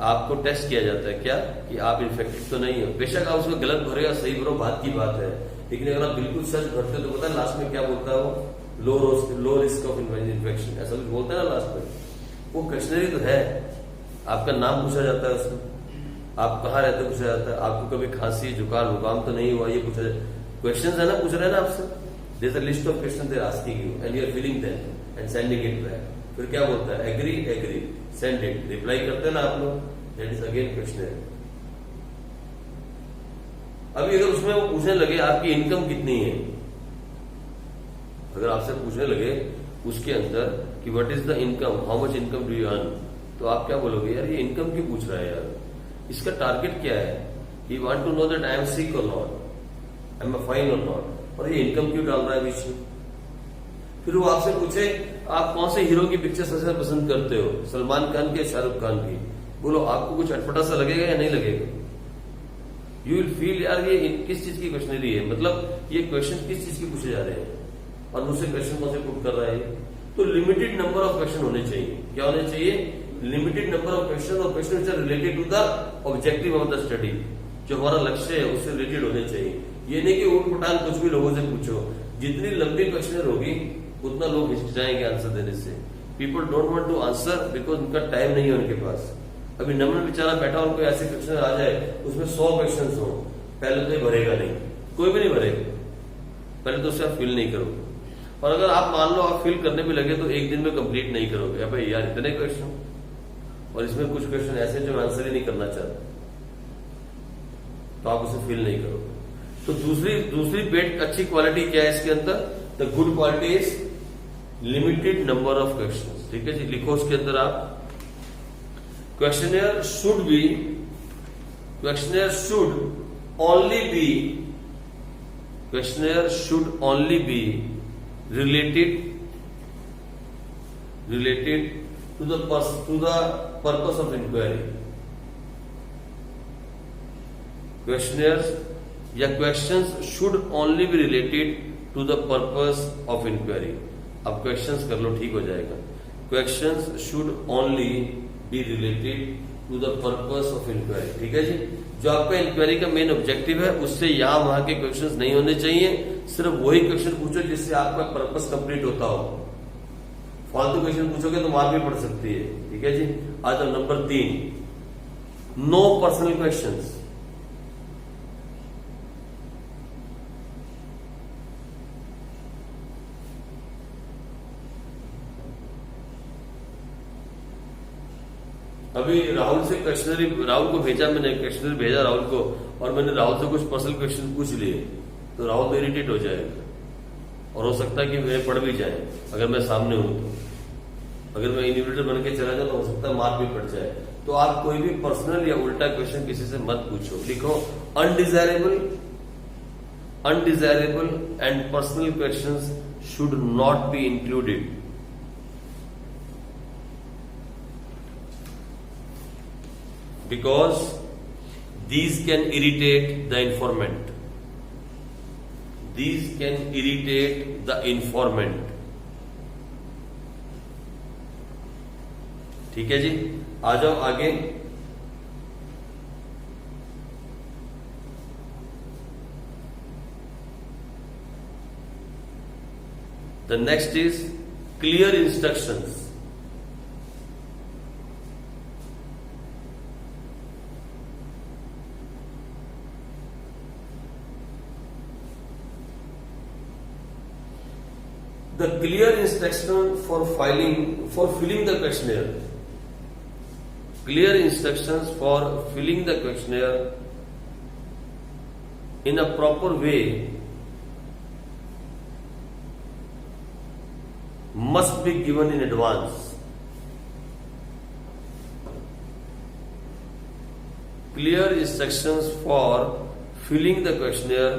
आपको टेस्ट किया जाता है क्या, कि आप इन्फेक्टेड तो नहीं हो। बेशक आप उसमें गलत भरे या सही भरो, बात की बात है, लेकिन अगर आप बिल्कुल सच भरते हो तो पता है लास्ट में क्या बोलता है वो, लो रिस्क ऑफ इन्फेक्शन, ऐसा कुछ बोलता है ना लास्ट में। वो क्वेश्चनरी तो है, आपका नाम पूछा जाता है उसमें, आप कहाँ रहते पूछा जाता है, आपको कभी खांसी जुकाम तो नहीं हुआ, ये पूछा जाता है। क्वेश्चन है ना, पूछ रहे हैं ना आपसे, there is a list of question they are asking you and you are filling them and sending it back. फिर क्या बोलता है, एग्री सेंड इट, रिप्लाई करते हैं ना आप लोग, दैट इज अगेन क्वेश्चनर। अभी अगर उसमें वो पूछने लगे आपकी इनकम कितनी है, अगर आपसे पूछने लगे उसके अंदर कि what is the income, how much income do you earn, तो आप क्या बोलोगे, यार ये इनकम क्यों पूछ रहा है यार, इसका टारगेट क्या है, he want to know that I am sick और नॉट, आई एम फाइन और नॉट, और ये इनकम क्यों डाल रहा है बीच में। फिर वो आपसे पूछे आप कौन से हीरो की पिक्चर सबसे ज्यादा पसंद करते हो, सलमान खान की या शाहरुख खान की, बोलो आपको कुछ अटपटा सा लगेगा या नहीं लगेगा, यू विल फील यार ये किस चीज की क्वेश्चनरी है, मतलब ये क्वेश्चन किस चीज के पूछे जा रहे हैं और मुझसे क्वेश्चन कौन से पुट कर रहा है। तो लिमिटेड नंबर ऑफ क्वेश्चन होने चाहिए, क्या होने चाहिए, लिमिटेड नंबर ऑफ क्वेश्चन, और question which are related to the objective of the study, जो हमारा लक्ष्य है उससे रिलेटेड होने चाहिए। ये नहीं कि ऊट पटांग कुछ भी लोगों से पूछो, जितनी लंबी क्वेश्चन होगी उतना लोग हिचकिचाएंगे आंसर देने से। People don't want to answer because उनका टाइम नहीं है उनके पास। अभी नमन बेचारा बैठा, उनको ऐसे क्वेश्चन आ जाए उसमें 100 क्वेश्चन हो, पहले तो ये भरेगा नहीं, कोई भी नहीं भरेगा, पहले तो उसे आप फिल नहीं करोगे, और अगर आप मान लो आप फिल करने में लगे तो एक दिन में कंप्लीट नहीं करोगे। अब भाई यार इतने क्वेश्चन, और इसमें कुछ क्वेश्चन ऐसे जो आंसर ही नहीं करना चाहते, तो आप उसे फिल नहीं करोगे। तो दूसरी बेट अच्छी क्वालिटी क्या है इसके अंदर, the good quality is limited number of question. ठीक है जी, लिखो उसके अंदर आप, questionnaire should only be related to the purpose of inquiry। questionnaires या questions should only be related to the purpose of inquiry। अब questions कर लो, ठीक हो जाएगा। questions should only be related to the purpose of inquiry। ठीक है जी, जो आपका इंक्वायरी का मेन ऑब्जेक्टिव है उससे यहाँ वहां के क्वेश्चंस नहीं होने चाहिए, सिर्फ वही क्वेश्चन पूछो जिससे आपका पर्पस कंप्लीट होता हो। फालतू क्वेश्चन पूछोगे तो मार भी पड़ सकती है। ठीक है जी, आज नंबर 3, नो पर्सनल क्वेश्चंस। अभी राहुल से क्वेश्चनरी, राहुल को भेजा मैंने, क्वेश्चनरी भेजा राहुल को, और मैंने राहुल से कुछ पर्सनल क्वेश्चन पूछ लिए, तो राहुल तो इरिटेट हो जाएगा, और हो सकता है कि वे पढ़ भी जाए अगर मैं सामने हूं तो। अगर मैं इन्विजिलेटर बन के चला जाऊं तो हो सकता है मार भी पड़ जाए। तो आप कोई भी पर्सनल या उल्टा क्वेश्चन किसी से मत पूछो। लिखो undesirable and personal questions should not be included. Because these can irritate the informant. These can irritate the informant. ठीक है जी, आ जाओ आगे। The next is clear instructions। The clear instruction for filling the questionnaire. Clear instructions for filling the questionnaire in a proper way must be given in advance. Clear instructions for filling the questionnaire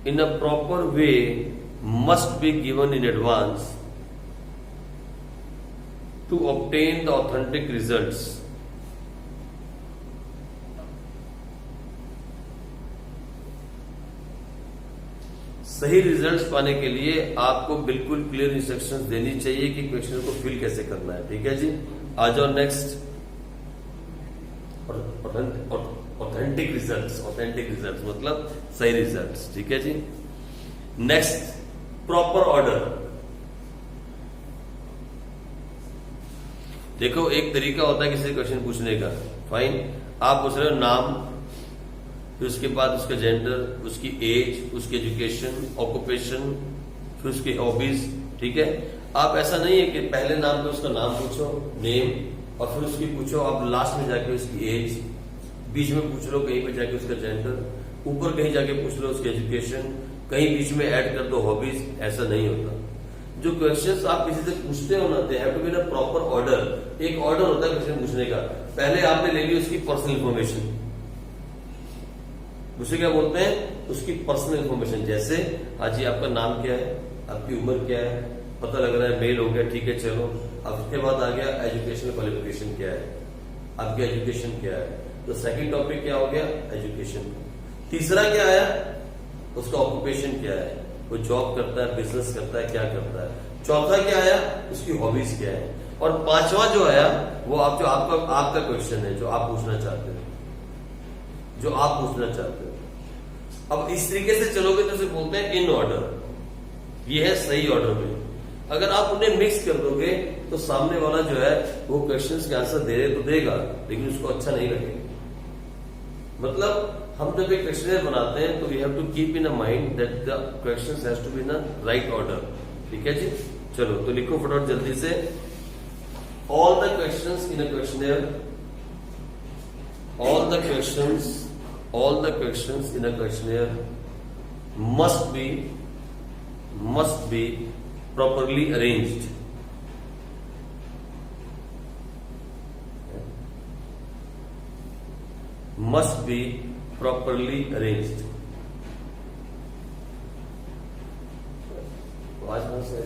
in a proper way must be given in advance to obtain the authentic results। सही results पाने के लिए आपको बिल्कुल clear instructions देनी चाहिए कि question को फिल कैसे करना है। ठीक है जी, आ जाओ नेक्स्ट, ऑथेंटिक रिजल्ट्स मतलब सही रिजल्ट्स। ठीक है जी, नेक्स्ट प्रॉपर ऑर्डर। देखो एक तरीका होता है किसी क्वेश्चन पूछने का, फाइन, आप पूछ रहे हो नाम, फिर उसके बाद उसका जेंडर, उसकी एज, उसकी एजुकेशन, ऑक्यूपेशन, फिर उसकी हॉबीज। ठीक है, आप ऐसा नहीं है कि पहले नाम पे उसका नाम पूछो, नेम, और फिर उसकी पूछो आप लास्ट में जाके उसकी एज, बीच में पूछ लो कहीं पे जाके उसका जेंडर, ऊपर कहीं जाके पूछ लो उसकी एजुकेशन, कहीं बीच में ऐड कर दो हॉबीज। ऐसा नहीं होता। जो क्वेश्चंस आप किसी से पूछते हो ना, they have to be in a proper order. एक ऑर्डर होता है क्वेश्चन पूछने का। पहले आपने ले ली उसकी पर्सनल इंफॉर्मेशन, उसे क्या बोलते हैं, उसकी पर्सनल इंफॉर्मेशन। जैसे आज जी आपका नाम क्या है, आपकी उम्र क्या है, पता लग रहा है मेल हो गया, ठीक है चलो। अब उसके बाद आ गया एजुकेशनल क्वालिफिकेशन क्या है, आपकी एजुकेशन क्या है। तो सेकंड टॉपिक क्या हो गया, एजुकेशन। तीसरा क्या आया, उसका ऑक्यूपेशन क्या है, वो जॉब करता है, बिजनेस करता है, क्या करता है। चौथा क्या आया, उसकी हॉबीज क्या है। और पांचवा जो आया वो आपका क्वेश्चन है जो आप पूछना चाहते हो, जो आप पूछना चाहते हो। अब इस तरीके से चलोगे तो उसे बोलते हैं इन ऑर्डर। ये है सही ऑर्डर में। अगर आप उन्हें मिक्स कर दोगे तो सामने वाला जो है वो क्वेश्चंस के आंसर दे तो देगा, लेकिन उसको अच्छा नहीं लगेगा। मतलब हम जब एक क्वेश्चनर बनाते हैं तो we have to keep in a mind that the questions has to be in a right order. ठीक है जी, चलो तो लिखो फटाफट जल्दी से। All the questions in a questionnaire, all the questions in a questionnaire must be properly arranged. Must be properly arranged. आज कौन सा है,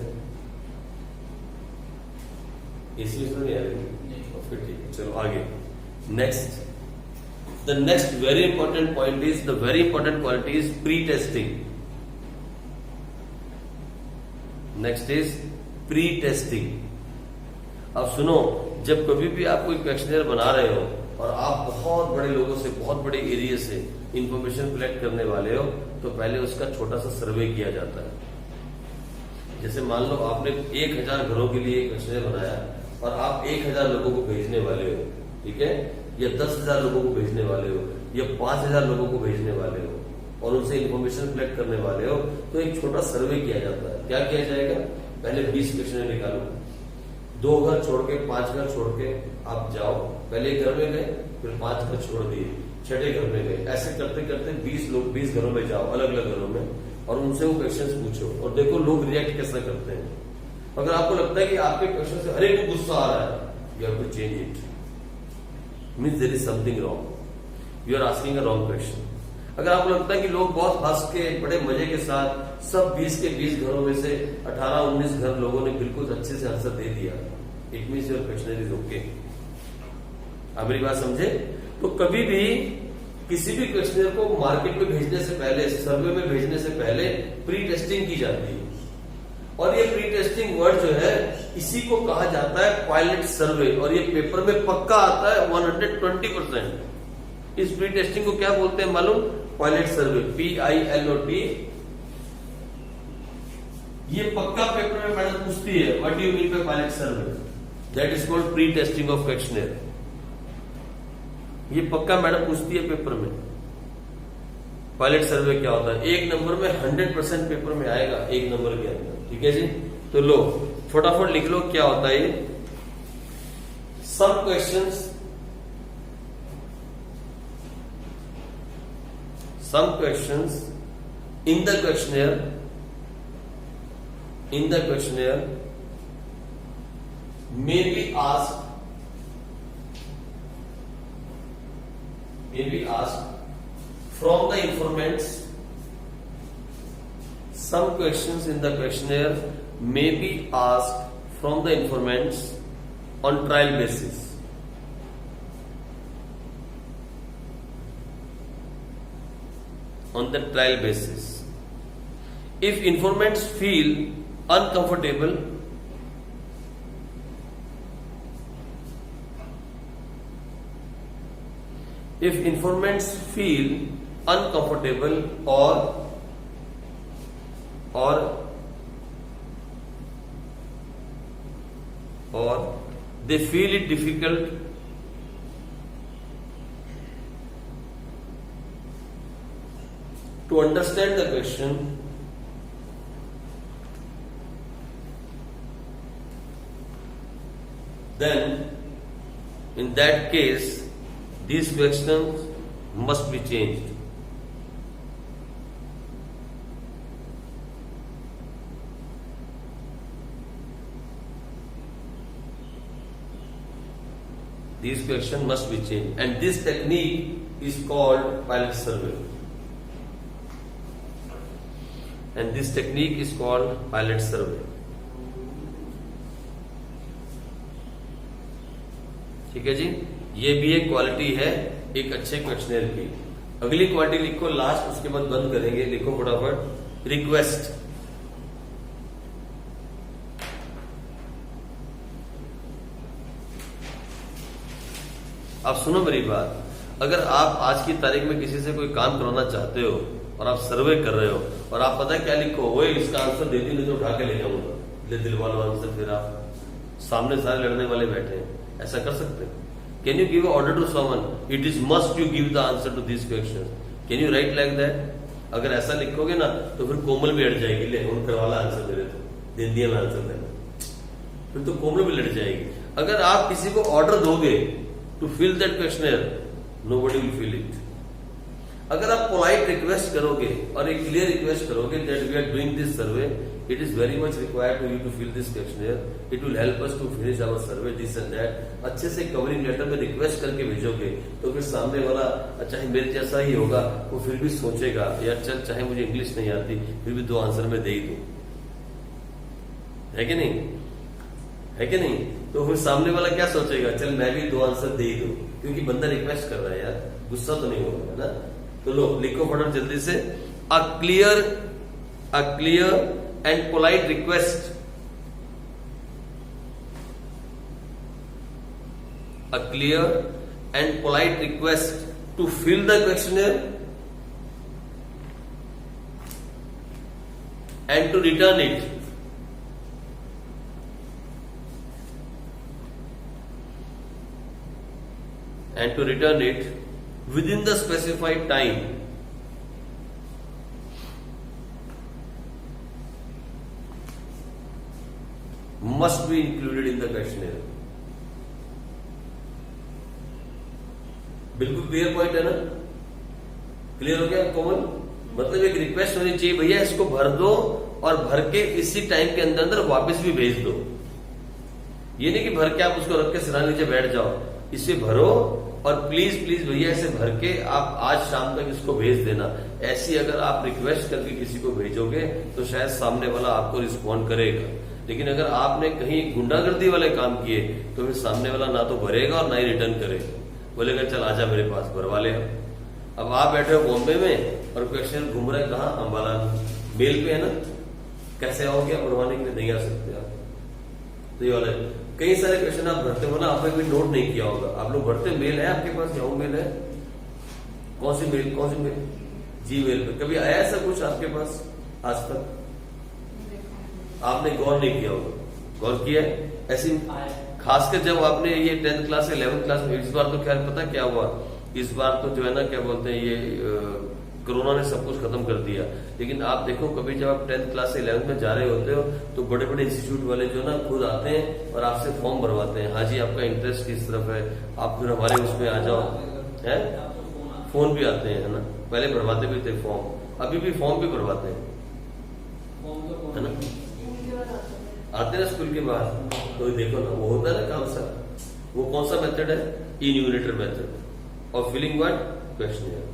इसी में नहीं आ रही, फिर ठीक है चलो आगे। Next, the next very important point is, the very important quality is pre-testing. Next is pre-testing. अब सुनो, जब कभी भी आप कोई क्वेश्चनर बना रहे हो और आप बहुत बड़े लोगों से, बहुत बड़े एरिया से इंफॉर्मेशन कलेक्ट करने वाले हो, तो पहले उसका छोटा सा सर्वे किया जाता है। जैसे मान लो आपने 1000 घरों के लिए क्वेश्चनर बनाया और आप 1000 लोगों को भेजने वाले हो, ठीक है, या 10,000 लोगों को भेजने वाले हो, या 5,000 लोगों को भेजने वाले हो और उनसे इंफॉर्मेशन कलेक्ट करने वाले हो, तो एक छोटा सर्वे किया जाता है। क्या किया जाएगा, पहले 20 क्वेश्चन निकालो, 2 घर छोड़ के, 5 घर छोड़ के आप जाओ। पहले एक घर में गए, फिर 5 घर छोड़ दिए, 6ठे घर में गए। ऐसे करते करते 20 घरों में जाओ, अलग अलग घरों में, और उनसे वो क्वेश्चन पूछो और देखो लोग रिएक्ट कैसा करते हैं। अगर आपको लगता है कि आपके क्वेश्चन से हर एक को गुस्सा आ रहा है, you have to change it, means there is something wrong, you are asking a wrong question. अगर आपको लगता है कि लोग बहुत हंस के, बड़े मजे के साथ सब 20 के 20 घरों में से 18-19 घर लोगों ने बिल्कुल अच्छे से आंसर दे दिया, it means your question is okay. आप मेरी बात समझे? तो कभी भी किसी भी क्वेश्चनर को मार्केट में भेजने से पहले, सर्वे में भेजने से पहले प्री टेस्टिंग की जाती है। और ये प्री टेस्टिंग वर्ड जो है, इसी को कहा जाता है पायलट सर्वे, और ये पेपर में पक्का आता है 120%। इस प्री टेस्टिंग को क्या बोलते हैं मालूम? Pilot survey, PILOT। ये पक्का पेपर में मैडम पूछती है, what do you mean by pilot survey? That is called pre testing of questionnaire. ये पक्का मैडम पूछती है पेपर में, पायलट सर्वे क्या होता है। 1 नंबर में 100% पेपर में आएगा, 1 नंबर के अंदर। ठीक है जी, तो लो फटाफट लिख लो क्या होता है ये। Some questions in the questionnaire may be asked from the informants. Some questions in the questionnaire may be asked from the informants on trial basis. On the trial basis. If informants feel uncomfortable, or they feel it difficult to understand the question, then in that case these questions must be changed. These questions must be changed, and this technique is called pilot survey. And this technique is called pilot survey. ठीक है जी, ये भी एक quality है एक अच्छे questionnaire की। अगली क्वालिटी लिखो लास्ट, उसके बाद बंद करेंगे। लिखो फटाफट, रिक्वेस्ट। आप सुनो मेरी बात, अगर आप आज की तारीख में किसी से कोई काम करवाना चाहते हो और आप सर्वे कर रहे हो और आप पता है क्या लिखो, वो इसका आंसर दे दी, नहीं तो उठा के ले जाऊंगा, ले दिलवा लो आंसर। फिर आप सामने सारे लड़ने वाले बैठे हैं, ऐसा कर सकते हैं? Can you give order to someone, it is must you give the answer to this question, can you write like that? अगर ऐसा लिखोगे ना तो फिर कोमल भी हट जाएगी, ले उन करवाला आंसर दे रहे थे, दे दिया मैं आंसर देना, फिर तो कोमल भी लड़ जाएगी। अगर आप किसी को ऑर्डर दोगे to fill that questionnaire, nobody will fill it. अगर आप पोलाइट रिक्वेस्ट करोगे और एक क्लियर रिक्वेस्ट करोगे that we are doing this survey, it is very much required to you to fill this questionnaire, it will help us to finish our survey this and that, अच्छे से covering letter में request करके भेजोगे तो फिर सामने वाला चाहे मेरे जैसा ही होगा, वो फिर भी सोचेगा यार चल चाहे मुझे इंग्लिश नहीं आती फिर भी 2 आंसर में दे ही दूं, है कि नहीं? है कि नहीं? तो फिर सामने वाला क्या सोचेगा, चल मैं भी 2 आंसर दे ही दूं, क्योंकि बंदा रिक्वेस्ट कर रहा है यार, गुस्सा तो नहीं होगा ना। तो लो लिखो फटाफट जल्दी से, a clear and polite request, a clear and polite request to fill the questionnaire and to return it. And to return it within the specified time. Must be included in the questionnaire. बिल्कुल clear point है ना? Clear हो गया common? मतलब एक request होनी चाहिए, भैया इसको भर दो और भर के इसी टाइम के अंदर अंदर वापस भी भेज दो। ये नहीं कि भर के आप उसको रख के सिराने नीचे बैठ जाओ, इसे भरो और प्लीज प्लीज भैया इसे भर के आप आज शाम तक इसको भेज देना। ऐसी अगर आप रिक्वेस्ट करके किसी को भेजोगे तो शायद सामने वाला आपको रिस्पॉन्ड करेगा, लेकिन अगर आपने कहीं गुंडागर्दी वाले काम किए तो फिर सामने वाला ना तो भरेगा और ना ही रिटर्न करेगा, बोलेगा चल आजा मेरे पास भरवा ले। अब आप बैठे हो बॉम्बे में और क्वेश्चन घूम रहे कहाँ, अम्बाला मेल पे है ना, कैसे आओगे आप भरवाने के लिए? नहीं आ सकते आप। तो ये वाला कई सारे क्वेश्चन आप भरते हो ना, आपने कोई नोट नहीं किया होगा, आप लोग भरते, मेल है आपके पास, याहू मेल है, कौन सी मेल जी मेल पे कभी आया ऐसा कुछ आपके पास आज तक? आपने गौर नहीं किया होगा, गौर किया है ऐसी, खासकर जब आपने ये 10th क्लास 11th क्लास में, इस बार तो खैर पता क्या हुआ, इस बार तो जो है ना क्या बोलते हैं ये कोरोना ने सब कुछ खत्म कर दिया, लेकिन आप देखो कभी जब आप 10th क्लास से 11th में जा रहे होते हो तो बड़े बड़े इंस्टीट्यूट वाले जो ना खुद आते हैं और आपसे फॉर्म भरवाते हैं, हाँ जी आपका इंटरेस्ट किस तरफ है, आप फिर हमारे उसमें आ जाओ, है फोन भी आते हैं, है ना, पहले भरवाते भी थे फॉर्म, अभी भी फॉर्म भी भरवाते हैं, है ना, आते हैं स्कूल के बाहर। तो देखो ना वो होता है ना काम सर, वो कौन सा मेथड है, इन्यूमरेटर मेथड, और फिलिंग व्हाट क्वेश्चन,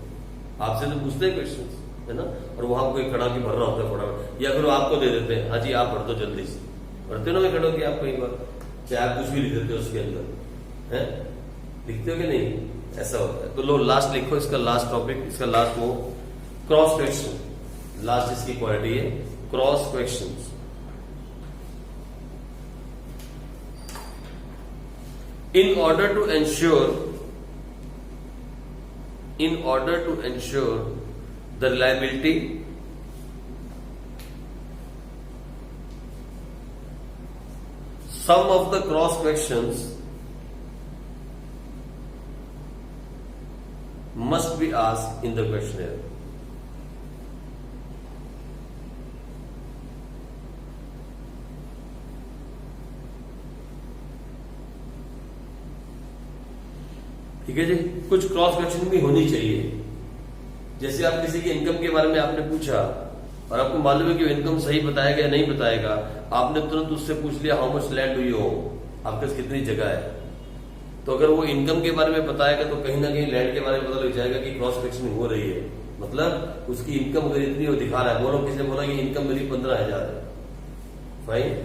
आपसे तो पूछते हैं क्वेश्चन, है ना, और वहां कोई खड़ा के भर रहा होता है फटाफट, या फिर आपको दे देते हैं, हाँ जी आप भर दो जल्दी से, भरते ना मैं खड़ो कि आप कई बार चाहे आप कुछ भी लिख देते हो उसके अंदर, है लिखते हो कि नहीं, ऐसा होता है। तो लो लास्ट लिखो इसका लास्ट टॉपिक, इसका लास्ट वो क्रॉस क्वेश्चन, लास्ट इसकी क्वालिटी है cross question. In order to ensure the reliability, some of the cross questions must be asked in the questionnaire. ठीक है जी, कुछ क्रॉस क्वेश्चन भी होनी चाहिए, जैसे आप किसी की इनकम के बारे में आपने पूछा और आपको मालूम है कि इनकम सही बताएगा या नहीं बताएगा, आपने तुरंत उससे पूछ लिया how much land do you own, आपके पास कितनी जगह है, तो अगर वो इनकम के बारे में बताएगा तो कहीं ना कहीं लैंड के बारे में पता लग जाएगा कि क्रॉस वेरिफिकेशन हो रही है, मतलब उसकी इनकम अगर इतनी वो दिखा रहा है, बोलो किसी ने बोला कि इनकम मेरी 15,000 है, फाइन,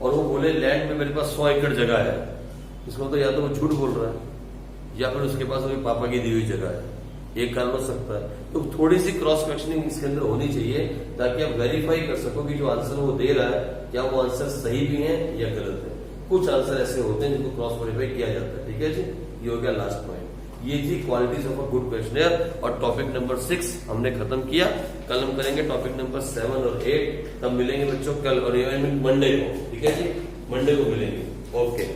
और वो बोले लैंड में मेरे पास 100 एकड़ जगह है, इसका मतलब या तो वो झूठ बोल रहा है या फिर उसके पास अभी पापा की दी हुई जगह है, एक कारण हो सकता है। तो थोड़ी सी क्रॉस क्वेश्चनिंग इसके अंदर होनी चाहिए ताकि आप वेरीफाई कर सको कि जो आंसर वो दे रहा है क्या वो आंसर सही भी है या गलत है। कुछ आंसर ऐसे होते हैं जिनको क्रॉस वेरीफाई किया जाता है। ठीक है जी, ये हो गया लास्ट पॉइंट। ये थी qualities of a good questionnaire और टॉपिक नंबर 6 हमने खत्म किया। कल हम करेंगे टॉपिक नंबर 7 और 8, तब मिलेंगे बच्चों कल और मंडे को। ठीक है जी, मंडे को मिलेंगे। ओके।